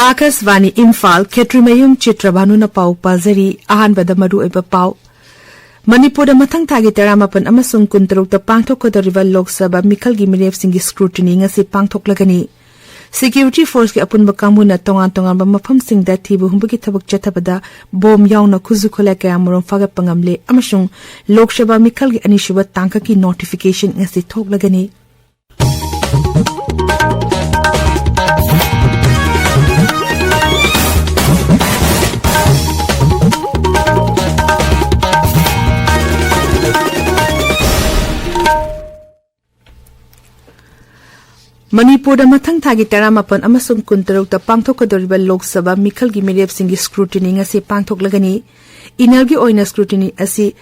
Akasvani Imphal Ketrimayum Chitrabhanu na pau pazari ahanbada maru eba pau Manipur da mathang thagi teramapan amasung kuntaruk ta pangthok kodariba Lok Sabha Mikhal gi mirep singi scrutiny ngasi pangthok lagani Security Force ki apun bakamu na tongan ba mafam sing da thibu humbagi thabak chathabada bom yauna khuzu khola kaya morom faga pangamle amasung Lok Sabha Mikhal gi anishuba tangka ki notification ngasi thok lagani Manipur da mathang thagi teramapan amasung kuntaruk ta pangthok kodoriba Lok Sabha Mikhal gi mirep singi scrutiny ngasi pangthok lagani inalgi oina scrutiny asi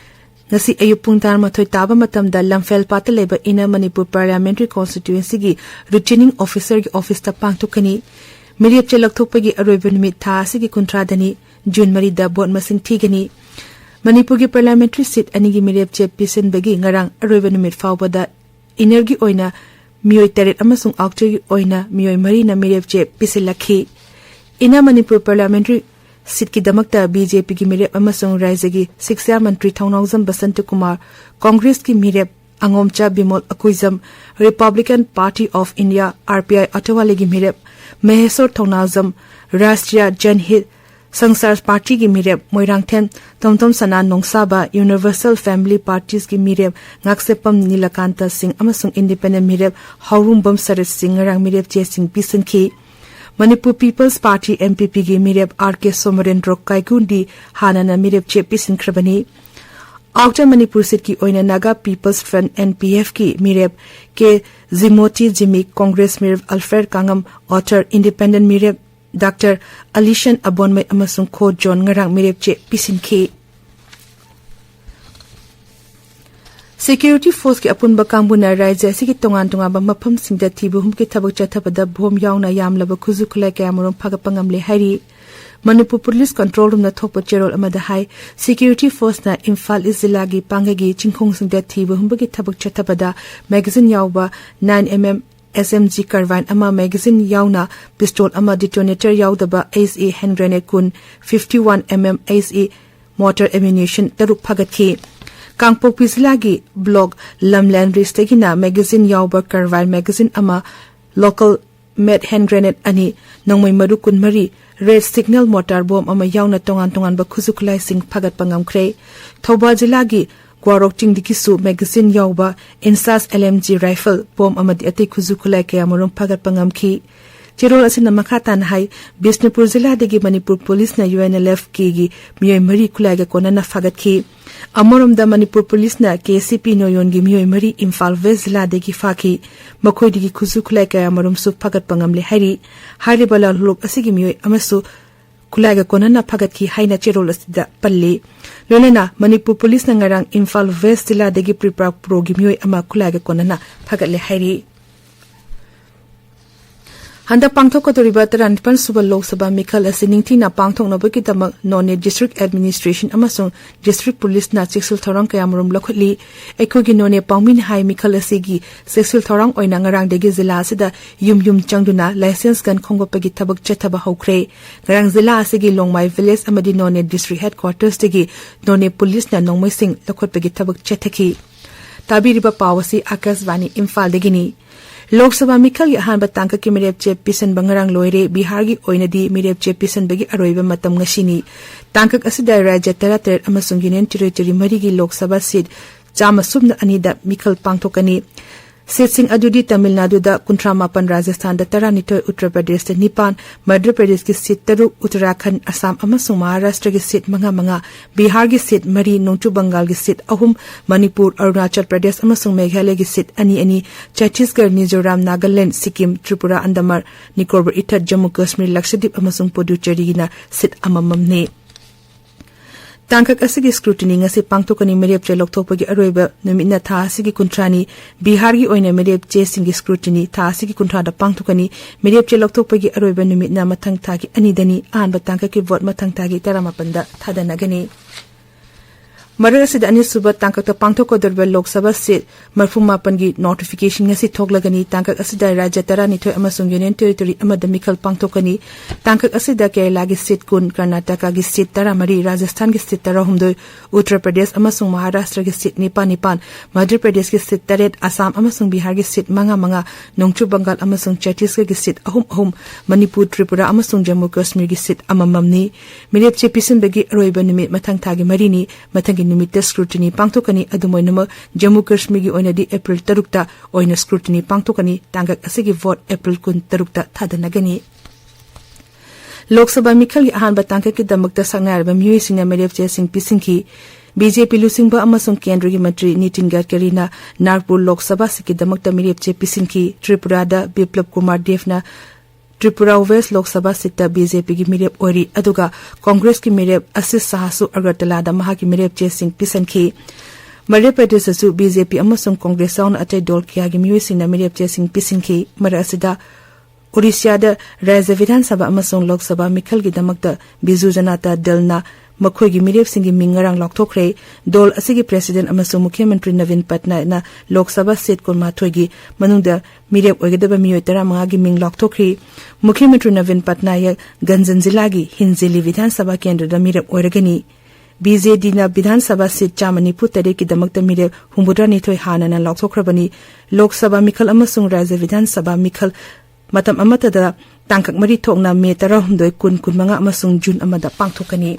ngasi ayupung tar mathoi taba matamda lamfel pata leba ina Manipur parliamentary constituency gi returning officer gi office ta pangthokani mirep chelakthokpagi aroiba numit tha asigi Chitradhani June mari da bot masing thigani Manipur gi parliamentary seat ani gi mirep che pisen bagi ngarang aroiba numit fawbada energy oina Miyoi teret amasung outri oina miyoi marina mirep je pisilakhi ina Manipur parliamentary seat ki damakta BJP ki mirep amasung raizagi Siksya Mantri Thaunawjam Basant Kumar Congress ki mirep Angomcha Bimol Akuizam Republican Party of India RPI Ottawa gi mirep Mahesor Thaunawjam Rashtriya Janhit Sangsar Party ki mirep Moirangthen Tomtom Sana Nongsaba Universal Family Parties ki mirep Ngaksepam Nilakanta Singh amasung Independent mirep Haurumbam Sarat Singh rang mirep che Singh Pisankhi Manipur People's Party MPP ki mirep RK Somarendra Kaigundi Hanana mirep che Pisankrabani Outer Manipur seat ki oina Naga People's Front NPF ki mirep ke Zimoti Jimmy Congress mirep Alfred Kangam Author Independent mirep Dr. Alishan Abonmai amasung Ko John ngarang mirep che pisinki Security Force ki apun bakangbu na raija sigi tongan ba mafam singda thibu humki thabak chathabada bom yauna yamlaba khuzu khulai kaya morom phagapangamle hari Manipur Police Control Room na thokpa cherol amada hai Security Force na Imphal Izilagi pangagi chingkhong singda thibu humbagi thabak chathabada magazine yawba 9mm SMG Carbine ama magazine yauna pistol ama detonator yaudaba ASE hand grenade kun 51mm ASE mortar ammunition taruk phagathi Kangpok Pislagi blog Lamland Ristegina magazine yauba Carbine magazine ama local made hand grenade ani nongmai maru kun mari red signal mortar bomb ama yauna tongan ba khuzuklai sing phagat pangamkre Thoba jilagi Gwarok Chingdikisu magazine yauba Insas LMG rifle bomb amadi ate khuzukulai kaya morom phagat pangamki Chirol asina makhatan hai Bisnupur jila degi Manipur Police na UNLF ki miyoi mari kulai ga kona na phagat ki Amorom da Manipur Police na KCP no yon gi miyoi mari Imphal West jila degi faki makhoi degi khuzukulai kaya morom su phagat pangamle hari hari bala lok asigi miyoi amasu Kulaga konana phagat ki haina cherol asida palle lolena Manipur Police na ngarang Imphal West jila degi prepare program yoi ama kulaga konana phagat le hairi Handa pangthok kodoriba taran pan subal Lok Sabha Mikhal asiningthi na pangthok na baki tamak none district administration amasung district police na sexual thorang kaya morom lakhotli ekhogi none pangmin hai Mikhal asigi sexual thorang oina ngarang degi jila asida yum changduna license gan khongopagi thabak chathaba hokre ngarang jila asigi Longmai village amadi none district headquarters degi none police na nongmai sing lakhotpagi thabak chathaki tabiriba pawasi Akasvani Imphal degini Lok Sabha Mikhal gi ahanba tangka ki mirep che pisan bangarang loire Bihar gi oinadi mirep che pisan bagi aroiba matam ngashini tangkak asida rajya terater amasung union territory mari gi Lok Sabha seat chama subna anida Mikhal pangthokani seat sing adudi Tamil Nadu da Kuntramapan Rajasthan da Taranitoy Uttar Pradesh da Nipan Madhya Pradesh ki seat taruk Uttarakhand Assam amasung Maharashtra gi seat manga Bihar gi seat mari Nongchu Bengal gi seat ahum Manipur Arunachal Pradesh amasung Meghalaya gi seat ani Chhattisgarh Mizoram Nagaland Sikkim Tripura Andamar Nicobar Itar Jammu Kashmir Lakshadweep amasung Puducherry gi na seat amamamne Tangkak asigi scrutiny ngasi pangthokani mirep che lokthopagi aroiba numina tha asigi kuntrani Bihar gi oina mirep che singi scrutiny tha asigi kuntra da pangthokani mirep che lokthopagi aroiba numina mathang thagi anidani anba tangkak ki vote mathang thagi taramapanda thadana gani Mara asida anisuba tangkak pangthokodorba Lok Sabha seat marfumapangi notification ngasi thoklagani tangkak asida Rajya Taranithoi amasung Union Territory amada mikhal pangthokani tangkak asida Kerala gi seat kun Karnataka gi seat taramari Rajasthan gi seat tarahumdoi Uttar Pradesh amasung Maharashtra gi seat nipan Madhya Pradesh gi seat taret Assam amasung Bihar gi seat manga Nongchu Bengal amasung Chhattisgarh gi seat ahum Manipur Tripura amasung Jammu Kashmir gi seat amamamni mirep chepisin bagi roiba numit mathang thagi marini mathang numit scrutiny pangthokani adumoinama Jammu Kashmir gi oinadi April 3 ta oina scrutiny pangthokani tangak asigi vote April 3 ta thadanagani Lok Sabha mikhal gi ahan batangka ki damakta sangnarba miyoi singa merep che sing pisingki BJP lusingba amasung kendra gi mantri Nitin Gadkari na Nagpur Lok Sabha siki damakta merep che pisingki Tripura da Biplab Kumar Dev na Tripura West Lok Sabha sita BJP ki mirep ori aduga Congress ki mirep Asis Sahasu Agartala da maha ki mirep che sing pisanki Madhya Pradesh asu BJP amasung Congress on atay dol kya gi miyoi sing na mirep che sing pisinki mara asida Odisha da Rajya Vidhan Sabha amasung Lok Sabha mikhal gi damakta Biju Janata Dal na makhoi gi mirep sing gi mingarang lokthokre dol asigi president amasung Mukhyamantri Navin Patnaik na Lok Sabha seat kon mathoi gi manungda mirep oigedaba miyoi tara manga gi ming lokthokri Mukhyamantri Navin Patnaik Ganjan Jilla gi Hinjeli Vidhan Sabha kendra da mirep oiragani BJD na Vidhan Sabha seat chamani putare ki damakta mirep humbudra nithoi hana na lokthokrabani Lok Sabha mikhal amasung Rajya Vidhan Sabha mikhal matam amatada tangkak mari thokna me tara humdoi kun manga amasung June amada pangthokani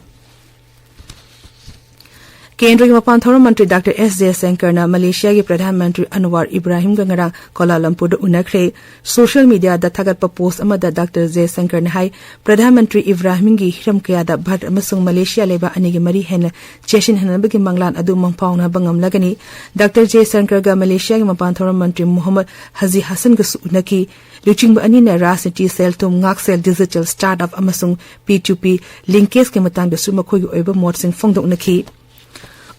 Kendra ki mapan thoram mantri Dr. S. Jaishankar na Malaysia ki Pradhan Mantri Anwar Ibrahim gangarang Kuala Lumpur da unakre social media da thagat pa post amada Dr. Jaishankar na hai Pradhan Mantri Ibrahim gi hiram kaya da bhat amasung Malaysia leba anigi mari hena cheshin hanabagi manglan adu mangpaw na bangam lagani Dr. Jaishankar ga Malaysia ki mapan thoram mantri Muhammad Haji Hassan ga unaki luching ba ani na Rasniti Sel tum ngak sel digital startup amasung P2P linkage ke matang da suma khoi oiba mod sing fongdok naki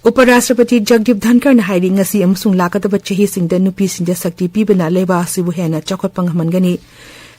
Uparashtrapati Jagdeep Dhankar na hairi ngasi amasung lakataba chahi singda nupi singda sakti pibana leba asibu hena chakot panghamangani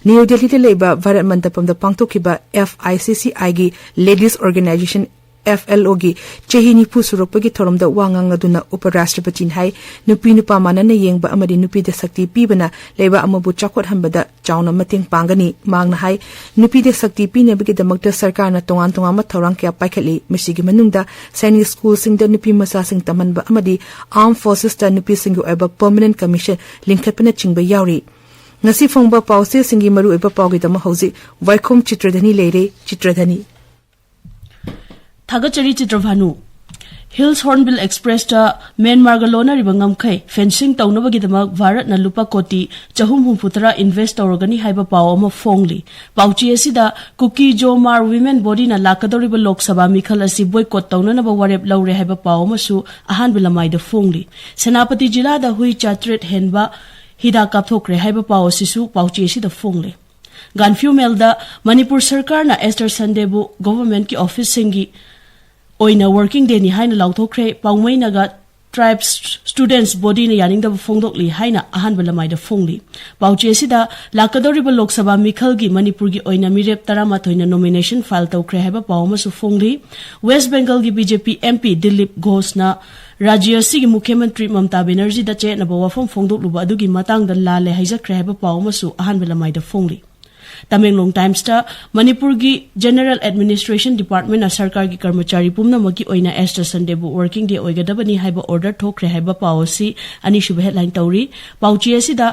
New Delhi te leba Bharat Mandapam da pangthokiba FICCI gi Ladies Organization FLO gi chahi nipu surokpagi thoramda wangang aduna Uparashtrapati hai nupi nupa manana yengba amadi nupi de sakti pibana leba amabu chakot hambada chauna mating pangani mangna hai nupi de sakti pinebagi damakta sarkar na tongan mathorang kya paikhatli misigi manungda sainik school singda nupi masa sing tamanba amadi armed forces ta nupi singu eba permanent commission linkhatpana chingba yauri ngasi phongba pause singi maru eba pawgi dama hauji Waikhom Chitradhani leire Chitradhani Thagachari Chitrabhanu Hills Hornbill Express ta Myanmar galona ribangam khai fencing taunabagi damak Bharat na lupa koti chahum putara invest organi haiba paw ama fongli pauchi asida Kuki Jomar women body na lakadori ba Lok Sabha mikhal asi boycott taunana ba warep laure haiba paw ama su ahan bilamai da fongli Senapati jila da hui chatret henba hida kapthokre haiba paw sisu pauchi asida fongli Ganfew melda Manipur sarkar na Esther Sandebu government ki office singi oina working day ni haina lauthokre paumai naga tribes students body na yaning da phongdokli haina ahan balamai da phongli pauche sida lakadori ba Lok Sabha mikhal gi Manipur gi oina mirep tarama thoina nomination file tawkre haba pawma su phongli West Bengal gi BJP MP Dilip Ghosh na Rajya si gi Mukhyamantri Mamta Banerjee da che na bawa phongdok luba adu gi matang da lale haijakre haba pawma su ahan balamai da phongli Tamenglong Times ta Manipur gi General Administration Department na sarkar gi karmachari pumna maki oina Esther Sandebu working day oigadabani haiba order thokre haiba policy ani shubha headline tauri pauchi asida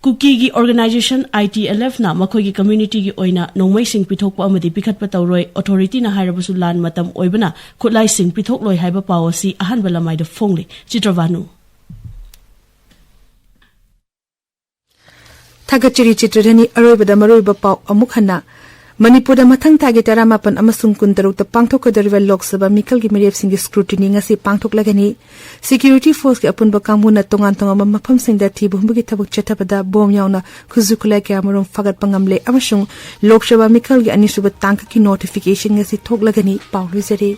Kuki gi organization ITLF na makhoi gi community gi oina nongmai sing pithokpa amadi pikhatpa tawroi authority na hairabusu lan matam oibana khutlai sing pithokloi haiba policy ahan balamai da phongli Chitrabhanu Thagachari Chitradhani aroibada maroiba paw amuk hana Manipur da mathang thagi taramapan amasung kuntaruk ta pangthokadariba Lok Sabha mikhal gi mirep singi scrutiny ngasi pangthoklagani security force gi apunba kamuna tongan mafam singda thibumbugi thabuk chethabada bom yauna khuzukula kya marum fagat pangamle amasung Lok Sabha mikhal gi anisuba tangka ki notification ngasi thoklagani pawlizare